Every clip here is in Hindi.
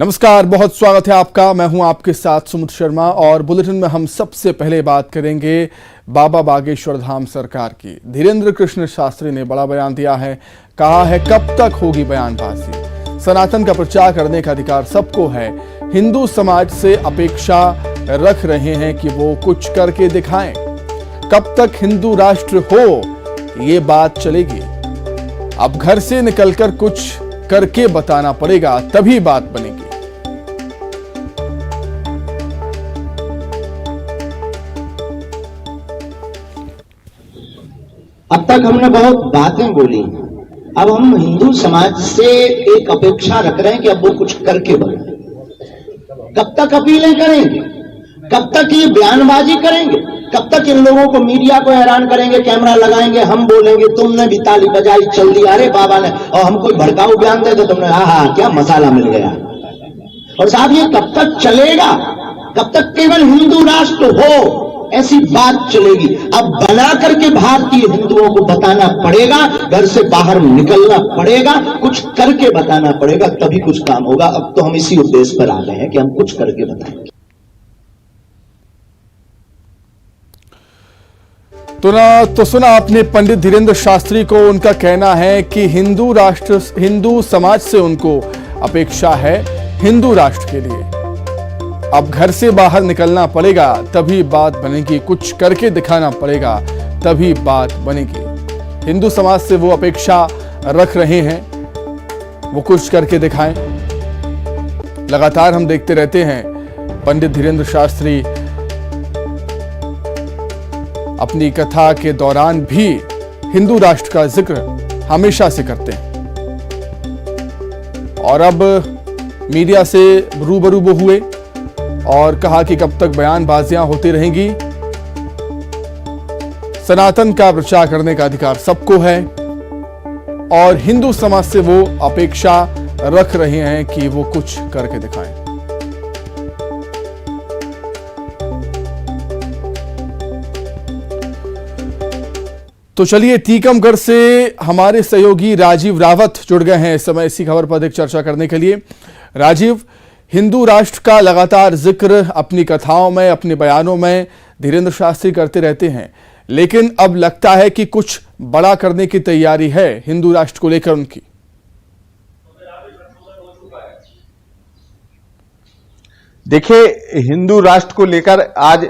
नमस्कार, बहुत स्वागत है आपका। मैं हूं आपके साथ सुमित शर्मा और बुलेटिन में हम सबसे पहले बात करेंगे बाबा बागेश्वर धाम सरकार की। धीरेन्द्र कृष्ण शास्त्री ने बड़ा बयान दिया है। कहा है कब तक होगी बयानबाजी, सनातन का प्रचार करने का अधिकार सबको है। हिंदू समाज से अपेक्षा रख रहे हैं कि वो कुछ करके दिखाएं। कब तक हिंदू राष्ट्र हो ये बात चलेगी। अब घर से निकलकर कुछ करके बताना पड़ेगा, तभी बात बनेगी। अब तक हमने बहुत बातें बोली, अब हम हिंदू समाज से एक अपेक्षा रख रहे हैं कि अब वो कुछ करके बताएं। कब तक अपीलें करेंगे, कब तक ये बयानबाजी करेंगे, कब तक इन लोगों को मीडिया को हैरान करेंगे, कैमरा लगाएंगे, हम बोलेंगे तुमने भी ताली बजाई चल दिया, अरे बाबा ने, और हम कोई भड़काऊ बयान दे तो तुमने हाँ क्या मसाला मिल गया। और साहब ये कब तक चलेगा? कब तक केवल हिंदू राष्ट्र हो ऐसी बात चलेगी? अब बना करके भारतीय हिंदुओं को बताना पड़ेगा, घर से बाहर निकलना पड़ेगा, कुछ करके बताना पड़ेगा, तभी कुछ काम होगा। अब तो हम इसी उद्देश्य पर आ गए हैं कि हम कुछ करके बताएंगे। तो सुना आपने पंडित धीरेन्द्र शास्त्री को। उनका कहना है कि हिंदू समाज से उनको अपेक्षा है हिंदू राष्ट्र के लिए। अब घर से बाहर निकलना पड़ेगा तभी बात बनेगी, कुछ करके दिखाना पड़ेगा तभी बात बनेगी। हिंदू समाज से वो अपेक्षा रख रहे हैं, वो कुछ करके दिखाएं। लगातार हम देखते रहते हैं पंडित धीरेन्द्र शास्त्री अपनी कथा के दौरान भी हिंदू राष्ट्र का जिक्र हमेशा से करते हैं। और अब मीडिया से रूबरू वो हुए और कहा कि कब तक बयानबाजियां होती रहेंगी। सनातन का प्रचार करने का अधिकार सबको है और हिंदू समाज से वो अपेक्षा रख रहे हैं कि वो कुछ करके दिखाएं। तो चलिए, टीकमगढ़ से हमारे सहयोगी राजीव रावत जुड़ गए हैं इस समय इसी खबर पर अधिक चर्चा करने के लिए। राजीव, हिंदू राष्ट्र का लगातार जिक्र अपनी कथाओं में, अपने बयानों में धीरेन्द्र शास्त्री करते रहते हैं, लेकिन अब लगता है कि कुछ बड़ा करने की तैयारी है हिंदू राष्ट्र को लेकर उनकी। देखिए, हिंदू राष्ट्र को लेकर आज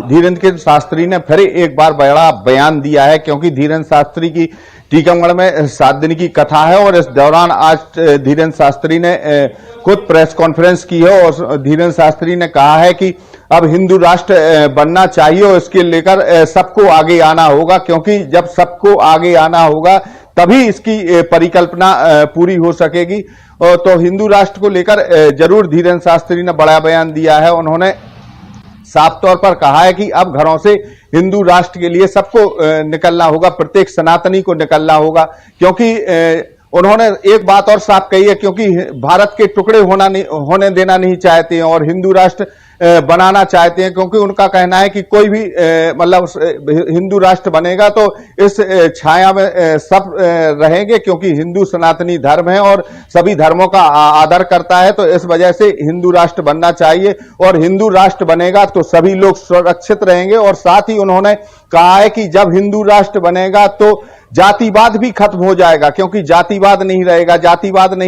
धीरेन्द्र शास्त्री ने फिर एक बार बड़ा बयान दिया है, क्योंकि धीरेन्द्र शास्त्री की टीकमगढ़ में 7 दिन की कथा है और इस दौरान आज धीरेन्द्र शास्त्री ने खुद प्रेस कॉन्फ्रेंस की है और धीरेन्द्र शास्त्री ने कहा है कि अब हिंदू राष्ट्र बनना चाहिए और इसके लेकर सबको आगे आना होगा, क्योंकि जब सबको आगे आना होगा तभी इसकी परिकल्पना पूरी हो सकेगी। तो हिंदू राष्ट्र को लेकर जरूर धीरेन्द्र शास्त्री ने बड़ा बयान दिया है। उन्होंने साफ तौर पर कहा है कि अब घरों से हिंदू राष्ट्र के लिए सबको निकलना होगा, प्रत्येक सनातनी को निकलना होगा, क्योंकि उन्होंने एक बात और साफ कही है, क्योंकि भारत के टुकड़े होने देना नहीं चाहते हैं और हिंदू राष्ट्र बनाना चाहते हैं, क्योंकि उनका कहना है कि कोई भी मतलब हिंदू राष्ट्र बनेगा तो इस छाया में सब रहेंगे, क्योंकि हिंदू सनातनी धर्म है और सभी धर्मों का आदर करता है। तो इस वजह से हिंदू राष्ट्र बनना चाहिए और हिंदू राष्ट्र बनेगा तो सभी लोग सुरक्षित रहेंगे। और साथ ही उन्होंने कहा है कि जब हिंदू राष्ट्र बनेगा तो जातिवाद भी खत्म हो जाएगा, क्योंकि जातिवाद नहीं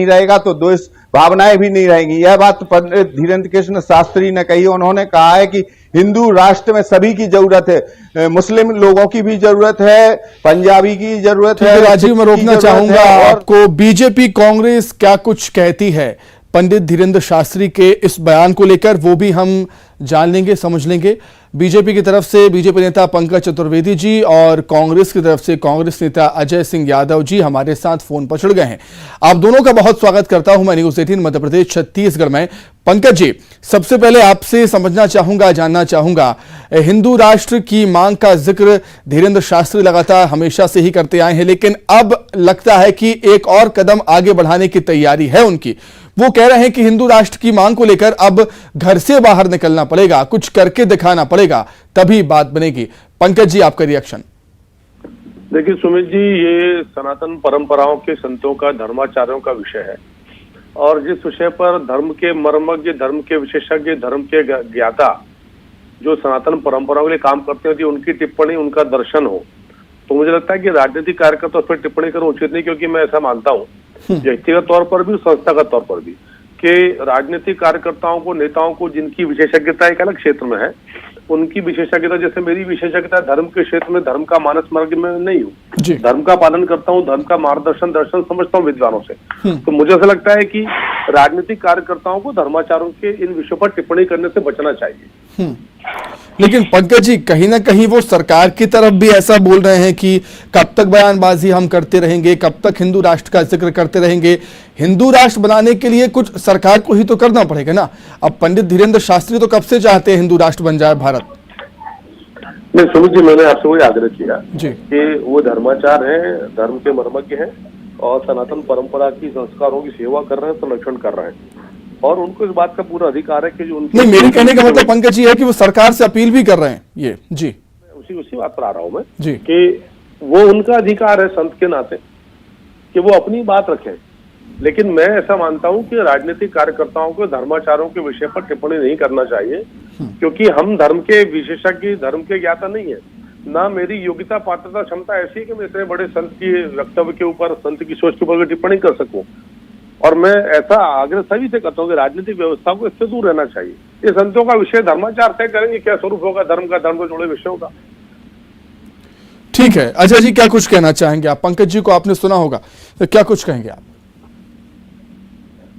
रहेगा तो द्वेष भावनाएं भी नहीं रहेंगी। यह बात पंडित धीरेन्द्र कृष्ण शास्त्री ने कही। उन्होंने कहा है कि हिंदू राष्ट्र में सभी की जरूरत है, मुस्लिम लोगों की भी जरूरत है, पंजाबी की जरूरत है। राजीव, मैं रोकना चाहूंगा आपको। बीजेपी कांग्रेस क्या कुछ कहती है पंडित धीरेन्द्र शास्त्री के इस बयान को लेकर, वो भी हम जान लेंगे, समझ लेंगे। बीजेपी की तरफ से बीजेपी नेता पंकज चतुर्वेदी जी और कांग्रेस की तरफ से कांग्रेस नेता अजय सिंह यादव जी हमारे साथ फोन पर जुड़ गए हैं। आप दोनों का बहुत स्वागत करता हूं मैं न्यूज़ 18 मध्य प्रदेश छत्तीसगढ़ में। पंकज जी, सबसे पहले आपसे समझना चाहूंगा, जानना चाहूंगा, हिंदू राष्ट्र की मांग का जिक्र धीरेन्द्र शास्त्री लगातार हमेशा से ही करते आए हैं, लेकिन अब लगता है कि एक और कदम आगे बढ़ाने की तैयारी है उनकी। वो कह रहे हैं कि हिंदू राष्ट्र की मांग को लेकर अब घर से बाहर निकलना पड़ेगा, कुछ करके दिखाना पड़ेगा, तभी बात बनेगी। पंकज जी, आपका रिएक्शन। देखिए सुमित जी, ये सनातन परंपराओं के संतों का, धर्माचार्यों का विषय है और जिस विषय पर धर्म के मर्मज्ञ, धर्म के विशेषज्ञ, धर्म के ज्ञाता जो सनातन परंपरा के लिए काम करते हैं, उनकी टिप्पणी, उनका दर्शन हो, तो मुझे लगता है कि राजनीतिक कार्यकर्ता उस पर टिप्पणी करना उचित नहीं, क्योंकि मैं ऐसा मानता हूँ व्यक्तिगत तौर पर भी, संस्थागत तौर पर भी, कि राजनीतिक कार्यकर्ताओं को, नेताओं को जिनकी विशेषज्ञता एक अलग क्षेत्र में है, उनकी विशेषज्ञता, जैसे मेरी विशेषज्ञता धर्म के क्षेत्र में, धर्म का मानस मार्ग में नहीं हूँ, धर्म का पालन करता हूँ, धर्म का मार्गदर्शन दर्शन समझता हूँ विद्वानों से। तो मुझे ऐसा लगता है कि राजनीतिक कार्यकर्ताओं को धर्माचारों के इन विषयों पर टिप्पणी करने से बचना चाहिए। लेकिन पंकज जी, कहीं ना कहीं वो सरकार की तरफ भी ऐसा बोल रहे हैं कि कब तक बयानबाजी हम करते रहेंगे, कब तक हिंदू राष्ट्र का जिक्र करते रहेंगे। हिंदू राष्ट्र बनाने के लिए कुछ सरकार को ही तो करना पड़ेगा ना। अब पंडित धीरेन्द्र शास्त्री तो कब से चाहते हैं हिंदू राष्ट्र बन जाए भारत। नहीं सुमित जी, मैंने आपसे वही आग्रह किया जी कि वो धर्माचार हैं, धर्म के मर्मज्ञ हैं और सनातन परंपरा की, संस्कारों की सेवा कर रहे हैं, संरक्षण कर रहे हैं, और उनको इस बात का पूरा अधिकार है कि जो उनके, नहीं, मेरे कहने का मतलब पंकज जी है कि वो सरकार से अपील भी कर रहे हैं ये। जी उसी बात पर आ रहा हूं मैं जी, कि वो उनका अधिकार है संत के नाते कि वो अपनी बात रखें, लेकिन मैं ऐसा मानता हूं कि राजनीतिक कार्यकर्ताओं को धर्माचारों के विषय पर टिप्पणी नहीं करना चाहिए, क्योंकि हम धर्म के विशेषज्ञ, धर्म के ज्ञाता नहीं है, ना मेरी योग्यता, पात्रता, क्षमता ऐसी है कि मैं इतने बड़े संत की वक्तव्य के ऊपर, संत की सोच के ऊपर टिप्पणी कर सकूं। और मैं ऐसा आग्रह सभी से करता हूँ कि राजनीतिक व्यवस्था को इससे दूर रहना चाहिए। ये संतों का विषय, धर्माचार तय करेंगे क्या स्वरूप होगा धर्म का, धर्म से जुड़े विषयों का। ठीक है। अजय जी, क्या कुछ कहना चाहेंगे आप? पंकज जी को आपने सुना होगा, तो क्या कुछ कहेंगे आप?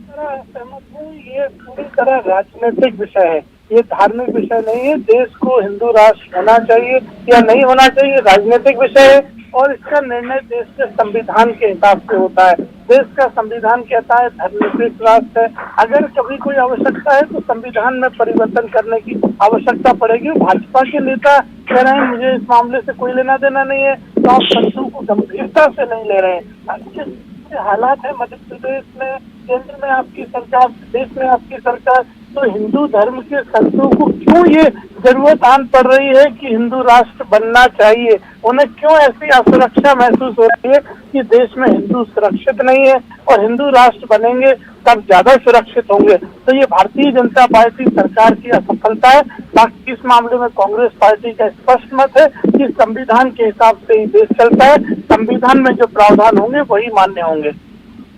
सहमत हूँ, ये पूरी तरह राजनीतिक विषय है, ये धार्मिक विषय नहीं है। देश को हिंदू राष्ट्र होना चाहिए या नहीं होना चाहिए राजनीतिक विषय है, और इसका निर्णय देश के संविधान के हिसाब से होता है। देश का संविधान कहता है धर्मनिरपेक्ष राष्ट्र है। अगर कभी कोई आवश्यकता है तो संविधान में परिवर्तन करने की आवश्यकता पड़ेगी। भाजपा के नेता कह रहे हैं मुझे इस मामले से कोई लेना देना नहीं है, तो आप संतों को गंभीरता से नहीं ले रहे हैं। हालात है मध्य प्रदेश में, केंद्र में आपकी सरकार, देश में आपकी सरकार, तो हिंदू धर्म के संतों को क्यों ये जरूरत आन पड़ रही है कि हिंदू राष्ट्र बनना चाहिए? उन्हें क्यों ऐसी असुरक्षा महसूस हो रही है कि देश में हिंदू सुरक्षित नहीं है और हिंदू राष्ट्र बनेंगे तब ज्यादा सुरक्षित होंगे? तो ये भारतीय जनता पार्टी सरकार की असफलता है। बाकी इस मामले में कांग्रेस पार्टी का स्पष्ट मत है कि संविधान के हिसाब से ही देश चलता है, संविधान में जो प्रावधान होंगे वही मान्य होंगे।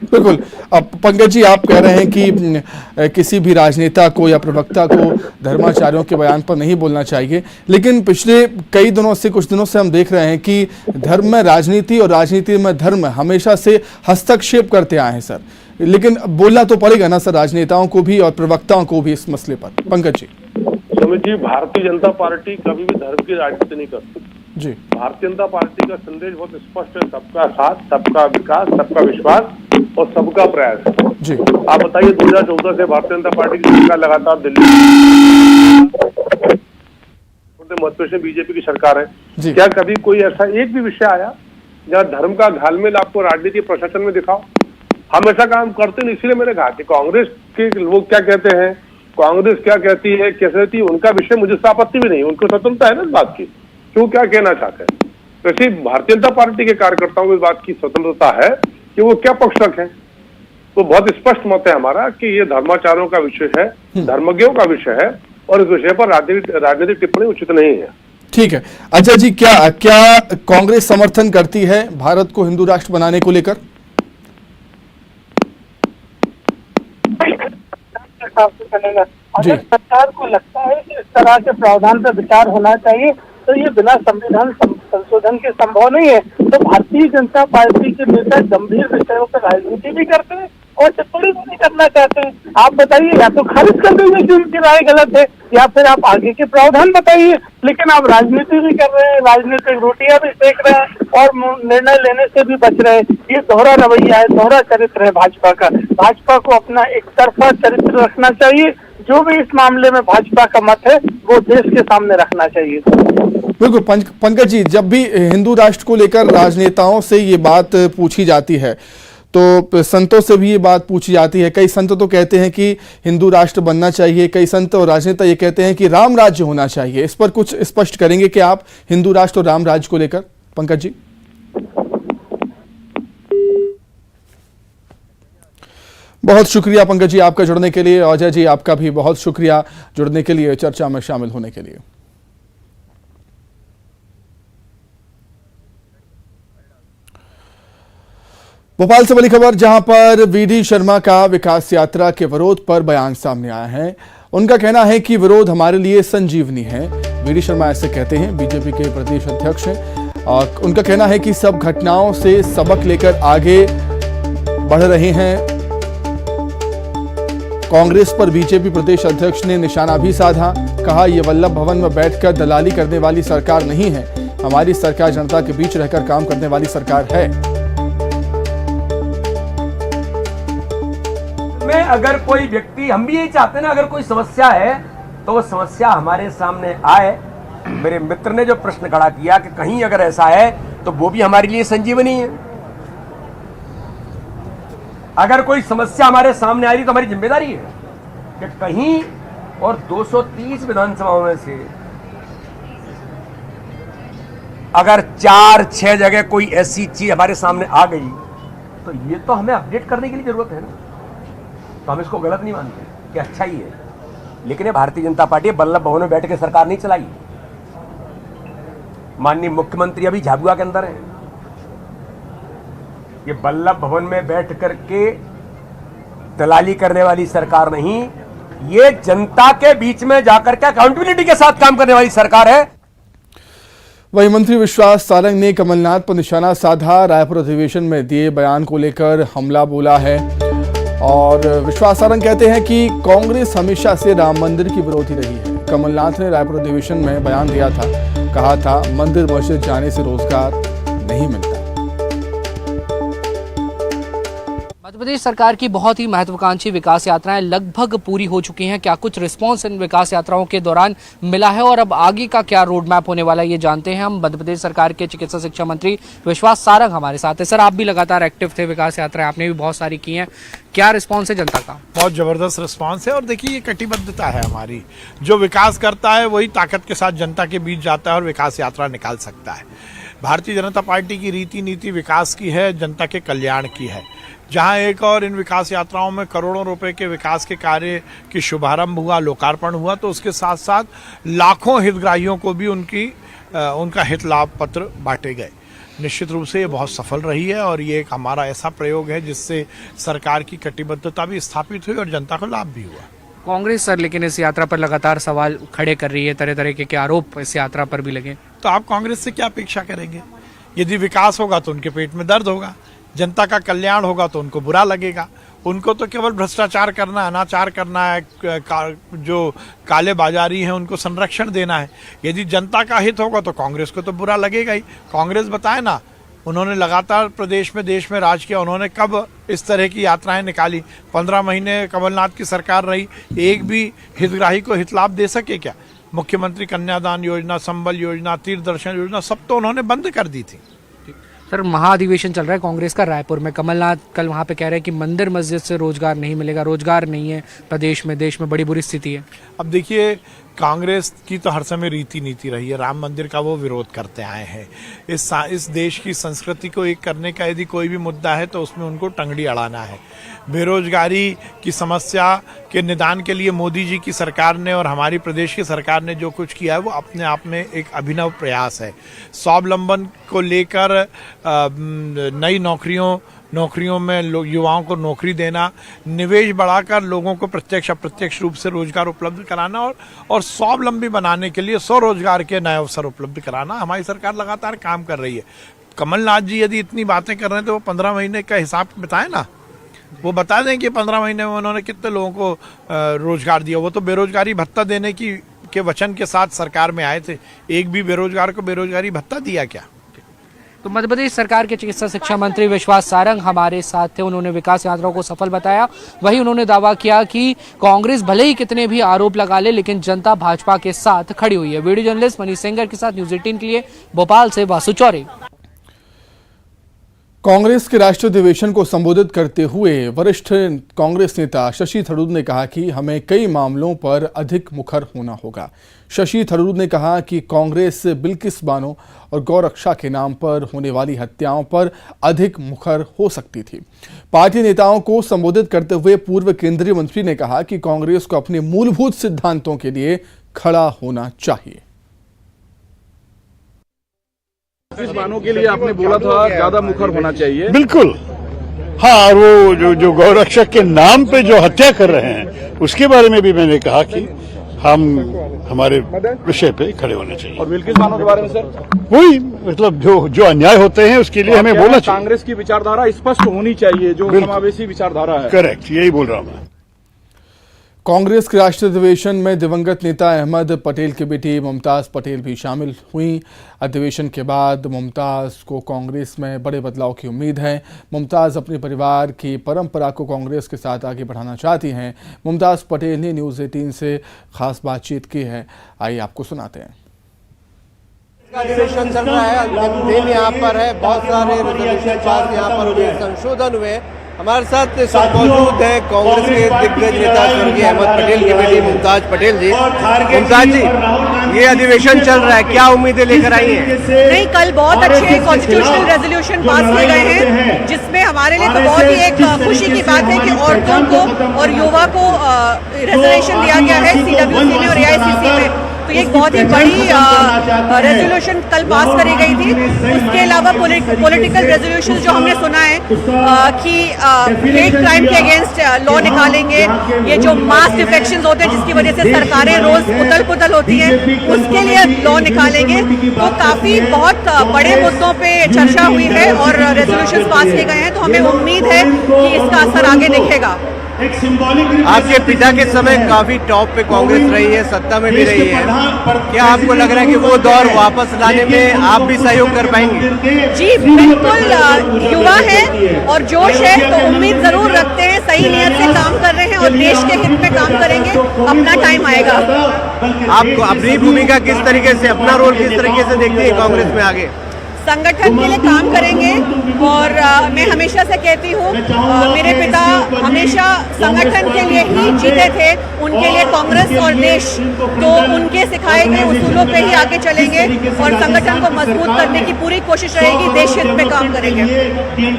बिल्कुल। अब पंकज जी, आप कह रहे हैं कि किसी भी राजनेता को या प्रवक्ता को धर्माचार्यों के बयान पर नहीं बोलना चाहिए, लेकिन पिछले कई दिनों से, कुछ दिनों से हम देख रहे हैं कि धर्म में राजनीति और राजनीति में धर्म हमेशा से हस्तक्षेप करते आए हैं सर। लेकिन बोलना तो पड़ेगा ना सर राजनेताओं को भी और प्रवक्ताओं को भी इस मसले पर। पंकज जी। सुमित जी, भारतीय जनता पार्टी कभी भी धर्म की राजनीति नहीं करती जी। भारतीय जनता पार्टी का संदेश बहुत स्पष्ट है, सबका साथ, सबका विकास, सबका विश्वास और सबका प्रयास जी। आप बताइए, 2014 से भारतीय जनता पार्टी की सरकार लगातार दिल्ली मध्य प्रदेश में बीजेपी की सरकार है। क्या कभी कोई ऐसा एक भी विषय आया जहाँ धर्म का घालमेल आपको राजनीति प्रशासन में दिखाओ? हम ऐसा काम करते नहीं। इसलिए मैंने कहा कि कांग्रेस के लोग क्या कहते हैं, कांग्रेस क्या कहती है, कैसे रहती है, उनका विषय मुझे आपत्ति भी नहीं, उनको स्वतंत्रता है ना इस बात की, क्यों क्या कहना चाहते हैं। वैसे भारतीय जनता पार्टी के कार्यकर्ताओं को इस बात की स्वतंत्रता है कि वो क्या पक्ष रखें। तो बहुत स्पष्ट मत है हमारा कि ये धर्माचारों का विषय है, धर्मज्ञों का विषय है, और इस विषय पर राजनीतिक टिप्पणी उचित नहीं है। ठीक है। अजय जी, क्या कांग्रेस समर्थन करती है भारत को हिंदू राष्ट्र बनाने को लेकर? चलेगा। अगर सरकार को लगता है कि इस तरह के प्रावधान पर विचार होना चाहिए तो ये बिना संविधान संशोधन के संभव नहीं है। तो भारतीय जनता पार्टी के नेता गंभीर विषयों पर राजनीति भी करते हैं और टिप्पणी भी नहीं करना चाहते हैं। आप बताइए, या तो खारिज कर दीजिए कि उनकी राय गलत है, या फिर आप आगे के प्रावधान बताइए, लेकिन आप राजनीति भी कर रहे हैं, राजनीतिक रोटियां भी सेक रहे हैं और निर्णय लेने से भी बच रहे हैं। ये दोहरा रवैया है, दोहरा चरित्र है भाजपा का। भाजपा को अपना एक तरफा चरित्र रखना चाहिए। जो भी इस मामले में भाजपा का मत है वो देश के सामने रखना चाहिए। बिल्कुल। पंकज जी, जब भी हिंदू राष्ट्र को लेकर राजनेताओं से ये बात पूछी जाती है तो संतों से भी ये बात पूछी जाती है। कई संत तो कहते हैं कि हिंदू राष्ट्र बनना चाहिए, कई संत और राजनेता ये कहते हैं कि राम राज्य होना चाहिए। इस पर कुछ स्पष्ट करेंगे कि आप हिंदू राष्ट्र और राम राज्य को लेकर, पंकज जी? बहुत शुक्रिया पंकज जी आपका जुड़ने के लिए। अजय जी आपका भी बहुत शुक्रिया जुड़ने के लिए, चर्चा में शामिल होने के लिए। भोपाल से बड़ी खबर, जहां पर वीडी शर्मा का विकास यात्रा के विरोध पर बयान सामने आया है। उनका कहना है कि विरोध हमारे लिए संजीवनी है। वीडी शर्मा ऐसे कहते हैं, बीजेपी के प्रदेश अध्यक्ष हैं। और उनका कहना है कि सब घटनाओं से सबक लेकर आगे बढ़ रहे हैं। कांग्रेस पर बीजेपी प्रदेश अध्यक्ष ने निशाना भी साधा। कहा, यह वल्लभ भवन में बैठकर दलाली करने वाली सरकार नहीं है, हमारी सरकार जनता के बीच रहकर काम करने वाली सरकार है। में अगर कोई व्यक्ति, हम भी यही चाहते हैं ना, अगर कोई समस्या है तो वो समस्या हमारे सामने आए। मेरे मित्र ने जो प्रश्न खड़ा किया कि कहीं अगर ऐसा है तो वो भी हमारे लिए संजीवनी है। अगर कोई समस्या हमारे सामने आ रही तो हमारी जिम्मेदारी है कि कहीं और 230 विधानसभाओं में से अगर 4-6 जगह कोई ऐसी चीज हमारे सामने आ गई तो ये तो हमें अपडेट करने की लिए जरूरत है ना। तो हम इसको गलत नहीं मानते कि अच्छा ही है। लेकिन ये भारतीय जनता पार्टी वल्लभ भवन में बैठ के सरकार नहीं चलाई। माननीय मुख्यमंत्री अभी झाबुआ के अंदर है। ये वल्लभ भवन में बैठ करके दलाली करने वाली सरकार नहीं, ये जनता के बीच में जाकर के अकाउंटेबिलिटी के साथ काम करने वाली सरकार है। वही मंत्री विश्वास सारंग ने कमलनाथ पर निशाना साधा। रायपुर अधिवेशन में दिए बयान को लेकर हमला बोला है। और विश्वास सारंग कहते हैं कि कांग्रेस हमेशा से राम मंदिर की विरोधी रही है। कमलनाथ ने रायपुर अधिवेशन में बयान दिया था, कहा था मंदिर मस्जिद जाने से रोजगार नहीं मिलता। मध्य प्रदेश सरकार की बहुत ही महत्वाकांक्षी विकास यात्राएं लगभग पूरी हो चुकी हैं। क्या कुछ रिस्पांस इन विकास यात्राओं के दौरान मिला है और अब आगे का क्या रोड मैप होने वाला है, ये जानते हैं हम। मध्य प्रदेश सरकार के चिकित्सा शिक्षा मंत्री विश्वास सारंग हमारे साथ है। सर, आप भी लगातार एक्टिव थे, विकास यात्राएं आपने भी बहुत सारी की हैं, क्या रिस्पांस है जनता का? बहुत जबरदस्त रिस्पांस है। और देखिए, ये कटिबद्धता है हमारी। जो विकास करता है वही ताकत के साथ जनता के बीच जाता है और विकास यात्रा निकाल सकता है। भारतीय जनता पार्टी की रीति नीति विकास की है, जनता के कल्याण की है। जहां एक और इन विकास यात्राओं में करोड़ों रुपए के विकास के कार्य की शुभारंभ हुआ, लोकार्पण हुआ, तो उसके साथ साथ लाखों हितग्राहियों को भी उनका हित लाभ पत्र बांटे गए। निश्चित रूप से ये बहुत सफल रही है और ये एक हमारा ऐसा प्रयोग है जिससे सरकार की कटिबद्धता भी स्थापित हुई और जनता को लाभ भी हुआ। कांग्रेस सर लेकिन इस यात्रा पर लगातार सवाल खड़े कर रही है, तरह तरह के आरोप इस यात्रा पर भी लगे। तो आप कांग्रेस से क्या अपेक्षा करेंगे? यदि विकास होगा तो उनके पेट में दर्द होगा, जनता का कल्याण होगा तो उनको बुरा लगेगा। उनको तो केवल भ्रष्टाचार करना, अनाचार करना है, जो काले बाजारी हैं उनको संरक्षण देना है। यदि जनता का हित होगा तो कांग्रेस को तो बुरा लगेगा ही। कांग्रेस बताए ना, उन्होंने लगातार प्रदेश में देश में राज किया, उन्होंने कब इस तरह की यात्राएं निकाली? 15 महीने कमलनाथ की सरकार रही, एक भी हितग्राही को हित लाभ दे सके क्या? मुख्यमंत्री कन्यादान योजना, संबल योजना, तीर्थ दर्शन योजना, सब तो उन्होंने बंद कर दी थी। सर, महाधिवेशन चल रहा है कांग्रेस का रायपुर में। कमलनाथ कल वहां पे कह रहे हैं कि मंदिर मस्जिद से रोजगार नहीं मिलेगा, रोजगार नहीं है प्रदेश में, देश में बड़ी बुरी स्थिति है। अब देखिए, कांग्रेस की तो हर समय रीति नीति रही है, राम मंदिर का वो विरोध करते आए हैं। इस देश की संस्कृति को एक करने का यदि कोई भी मुद्दा है तो उसमें उनको टंगड़ी अड़ाना है। बेरोजगारी की समस्या के निदान के लिए मोदी जी की सरकार ने और हमारी प्रदेश की सरकार ने जो कुछ किया है वो अपने आप में एक अभिनव प्रयास है। स्वावलंबन को लेकर नई नौकरियों में युवाओं को नौकरी देना, निवेश बढ़ाकर लोगों को प्रत्यक्ष अप्रत्यक्ष रूप से रोजगार उपलब्ध कराना और स्वावलंबी बनाने के लिए स्वरोजगार के नए अवसर उपलब्ध कराना, हमारी सरकार लगातार काम कर रही है। कमलनाथ जी यदि इतनी बातें कर रहे हैं तो वो 15 महीने का हिसाब बताएं ना, वो बता दें कि 15 महीने में उन्होंने कितने लोगों को रोजगार दिया। वो तो बेरोजगारी भत्ता देने के वचन के साथ सरकार में आए थे, एक भी बेरोजगार को बेरोजगारी भत्ता दिया क्या? तो मध्य प्रदेश सरकार के चिकित्सा शिक्षा मंत्री विश्वास सारंग हमारे साथ थे। उन्होंने विकास यात्राओं को सफल बताया। वहीं उन्होंने दावा किया कि कांग्रेस भले ही कितने भी आरोप लगा ले, लेकिन जनता भाजपा के साथ खड़ी हुई है। वीडियो जर्नलिस्ट मनीष सेंगर के साथ न्यूज़ 18 के लिए भोपाल से वासु चौरे। कांग्रेस के राष्ट्रीय अधिवेशन को संबोधित करते हुए वरिष्ठ कांग्रेस नेता शशि थरूर ने कहा कि हमें कई मामलों पर अधिक मुखर होना होगा। शशि थरूर ने कहा कि कांग्रेस बिल्किस बानो और गौरक्षा के नाम पर होने वाली हत्याओं पर अधिक मुखर हो सकती थी। पार्टी नेताओं को संबोधित करते हुए पूर्व केंद्रीय मंत्री ने कहा कि कांग्रेस को अपने मूलभूत सिद्धांतों के लिए खड़ा होना चाहिए। इस मानों के लिए आपने बोला था ज्यादा मुखर होना चाहिए। बिल्कुल, हाँ। और वो जो गौरक्षक के नाम पे जो हत्या कर रहे हैं उसके बारे में भी मैंने कहा कि हम हमारे विषय पे खड़े होने चाहिए। और बिल्किस बानो के बारे में सर वही मतलब जो अन्याय होते हैं उसके लिए हमें बोलना चाहिए। कांग्रेस की विचारधारा स्पष्ट होनी चाहिए, जो समावेशी विचारधारा है। करेक्ट, यही बोल रहा हूं मैं। कांग्रेस के राष्ट्रीय अधिवेशन में दिवंगत नेता अहमद पटेल की बेटी मुमताज पटेल भी शामिल हुई। अधिवेशन के बाद मुमताज को कांग्रेस में बड़े बदलाव की उम्मीद है। मुमताज अपने परिवार की परंपरा को कांग्रेस के साथ आगे बढ़ाना चाहती हैं। मुमताज पटेल ने न्यूज़ 18 से खास बातचीत की है, आइए आपको सुनाते हैं। अधिवेशन चल रहा है, अंतिम दिन यहाँ पर है, बहुत सारे रेजोल्यूशन पास यहाँ पर हुए, संशोधन हुए। हमारे साथ मौजूद है कांग्रेस के दिग्गज नेता स्वर्गीय अहमद पटेल की बेटी मुमताज पटेल जी। मुमताज जी, ये अधिवेशन चल रहा है, क्या उम्मीदें लेकर आई हैं? नहीं, कल बहुत अच्छे कॉन्स्टिट्यूशनल रेजोल्यूशन पास किए गए हैं, जिसमें हमारे लिए तो बहुत ही एक खुशी की बात है कि औरतों को और युवा को रिजर्वेशन दिया गया है CWC में और AICC में। तो ये एक बहुत ही बड़ी रेजोल्यूशन कल पास करी गई थी। उसके अलावा पॉलिटिकल रेजोल्यूशन जो हमने सुना है कि हेट क्राइम के अगेंस्ट लॉ निकालेंगे, ये जो मास डिफेक्शंस होते हैं जिसकी वजह से सरकारें रोज उथल पुथल होती हैं, उसके लिए लॉ निकालेंगे। तो काफी बहुत बड़े मुद्दों पे चर्चा हुई है और रेजोल्यूशन पास किए गए हैं, तो हमें उम्मीद है कि इसका असर आगे दिखेगा। आपके पिता के समय काफी टॉप पे कांग्रेस रही है, सत्ता में भी रही है, क्या आपको लग रहा है कि वो दौर वापस लाने में आप भी सहयोग कर पाएंगे? जी बिल्कुल, युवा है और जोश है, तो उम्मीद जरूर रखते हैं, सही नियत से काम कर रहे हैं और देश के हित में काम करेंगे, अपना टाइम आएगा। आपको अपनी भूमिका किस तरीके से, अपना रोल किस तरीके से देखती है कांग्रेस में आगे? संगठन के लिए काम करेंगे और मैं हमेशा से कहती हूँ, मेरे पिता हमेशा संगठन के लिए ही जीते थे, उनके लिए कांग्रेस और देश, तो उनके सिखाए गए उसूलों पे ही आगे चलेंगे और संगठन को मजबूत करने की पूरी कोशिश रहेगी, देश हित में काम करेंगे।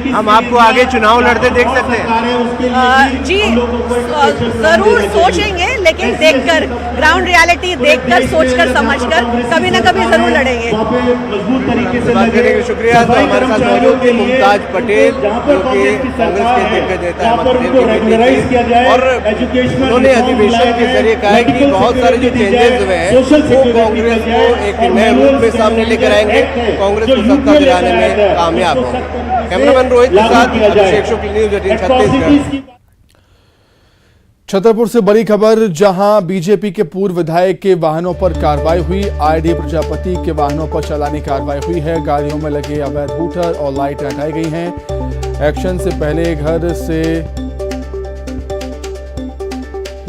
हम आपको आगे चुनाव लड़ते देख सकते हैं? जी जरूर सोचेंगे, लेकिन देखकर, ग्राउंड रियलिटी देखकर, सोचकर, समझकर कभी न कभी जरूर लड़ेंगे। शुक्रिया। तो हमारे साथ मौजूद थी मुमताज पटेल, जो कि कांग्रेस के दिग्गज नेता अहमद पटेल की बेटी थी, और उन्होंने अधिवेशन के जरिए कहा है कि बहुत सारे जो चेंजेस हुए हैं वो कांग्रेस को एक नए रूप में सामने लेकर आएंगे, कांग्रेस को सत्ता दिलाने में कामयाब होंगे। कैमरामैन रोहित के साथ अभिषेक शुक्ल, न्यूज़ 18 छत्तीसगढ़। छतरपुर से बड़ी खबर, जहां बीजेपी के पूर्व विधायक के वाहनों पर कार्रवाई हुई। आरडी प्रजापति के वाहनों पर चालानी कार्रवाई हुई है। गाड़ियों में लगे अवैध हूटर और लाइट हटाई गई हैं। एक्शन से पहले घर से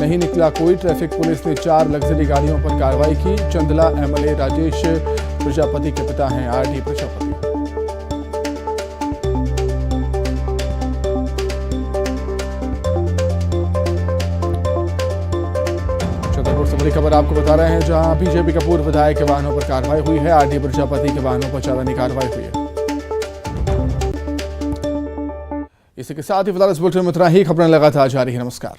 नहीं निकला कोई। ट्रैफिक पुलिस ने 4 लग्जरी गाड़ियों पर कार्रवाई की। चंदला MLA राजेश प्रजापति के पिता हैं आरडी प्रजापति। बड़ी खबर आपको बता रहे हैं, जहां बीजेपी का पूर्व विधायक के वाहनों पर कार्रवाई हुई है। आरडी प्रजापति के वाहनों पर चालानी कार्रवाई हुई है। इसी के साथ ही फिलहाल इस बुलेटिन में इतना ही। खबरें लगातार जारी है। नमस्कार।